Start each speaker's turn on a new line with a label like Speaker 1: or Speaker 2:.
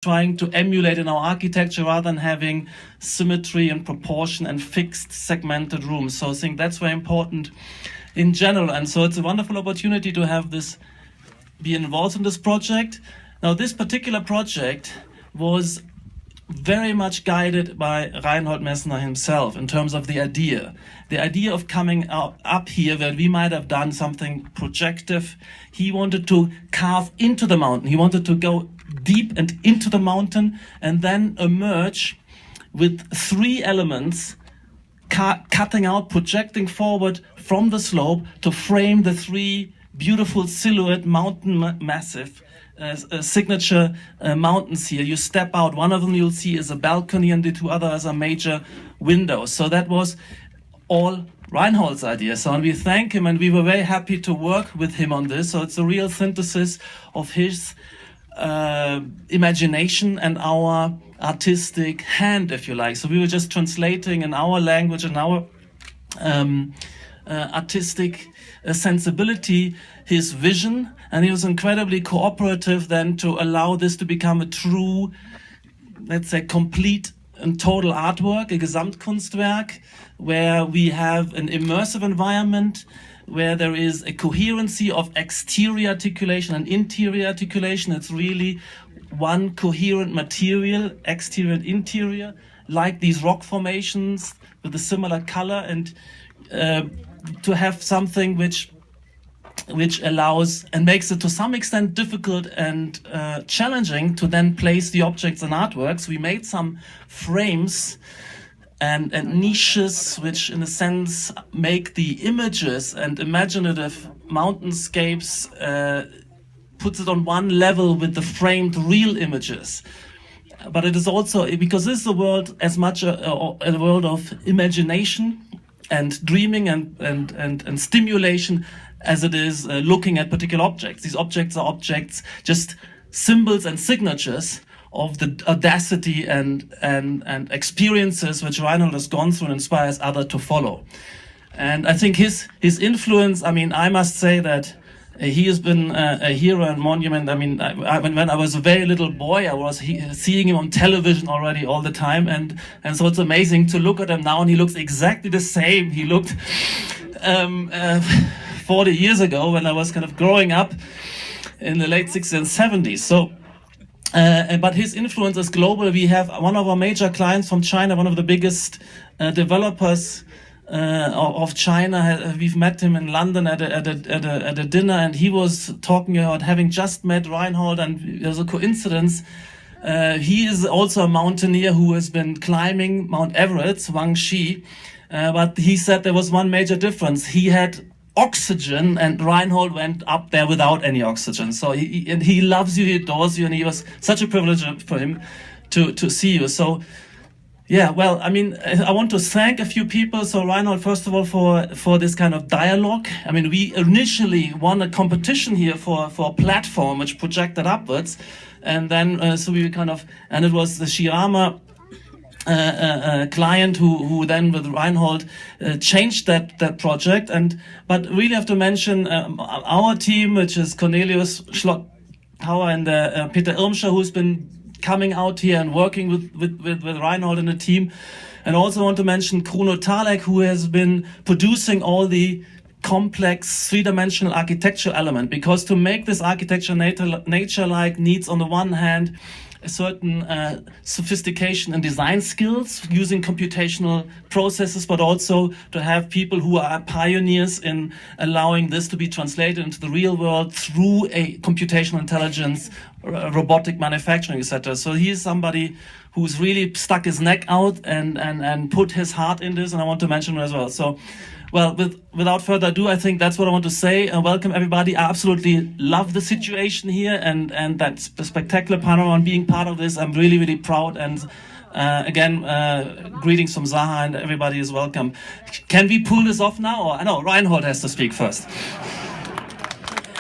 Speaker 1: trying to emulate in our architecture rather than having symmetry and proportion and fixed segmented rooms. So I think that's very important in general. And so it's a wonderful opportunity to have this, be involved in this project. Now, this particular project was very much guided by Reinhold Messner himself in terms of the idea. The idea of coming up here where we might have done something projective. He wanted to carve into the mountain. He wanted to go deep and into the mountain and then emerge with three elements cutting out, projecting forward from the slope to frame the three beautiful silhouette mountain massive signature mountains here. You step out, one of them you'll see is a balcony and the two others are major windows. So that was all Reinhold's idea. So and we thank him and we were very happy to work with him on this. So it's a real synthesis of his imagination and our artistic hand, if you like. So we were just translating in our language and our artistic sensibility his vision, and he was incredibly cooperative then to allow this to become a true, let's say, complete and total artwork, a Gesamtkunstwerk, where we have an immersive environment, where there is a coherency of exterior articulation and interior articulation. It's really one coherent material, exterior and interior, like these rock formations with a similar color, and to have something which allows and makes it to some extent difficult and challenging to then place the objects in artworks. We made some frames and niches which in a sense make the images and imaginative mountainscapes, puts it on one level with the framed real images. But it is also, because this is a world as much a world of imagination and dreaming and stimulation as it is looking at particular objects. These objects are objects, just symbols and signatures of the audacity and experiences which Reinhold has gone through and inspires others to follow. And I think his influence, I mean, I must say that he has been a hero and monument. I mean, when I was a very little boy, I was seeing him on television already all the time. And so it's amazing to look at him now, and he looks exactly the same he looked 40 years ago when I was kind of growing up in the late 60s and 70s. So, but his influence is global. We have one of our major clients from China, one of the biggest developers of China. We've met him in London at a dinner, and he was talking about having just met Reinhold, and there's a coincidence. He is also a mountaineer who has been climbing Mount Everest, Wang Shi, but he said there was one major difference. He had oxygen, and Reinhold went up there without any oxygen. So he loves you, he adores you, and it was such a privilege for him to see you. So yeah, well, I mean, I want to thank a few people. So Reinhold, first of all, for this kind of dialogue. I mean, we initially won a competition here for a platform which projected upwards, and then so we kind of, and it was the Shirama client who then with Reinhold changed that project. But really have to mention our team, which is Cornelius Schlotthauer and Peter Irmscher, who's been coming out here and working with Reinhold and the team. And also want to mention Kruno Talek, who has been producing all the complex three-dimensional architectural element, because to make this architecture nature-like needs, on the one hand, a certain sophistication and design skills using computational processes, but also to have people who are pioneers in allowing this to be translated into the real world through a computational intelligence, robotic manufacturing, etc. So he is somebody who's really stuck his neck out and put his heart in this, and I want to mention him as well. So, well, without further ado, I think that's what I want to say. Welcome everybody. I absolutely love the situation here and that spectacular panorama, and being part of this. I'm really, really proud. And again, greetings from Zaha, and everybody is welcome. Can we pull this off now? Or no, Reinhold has to speak first.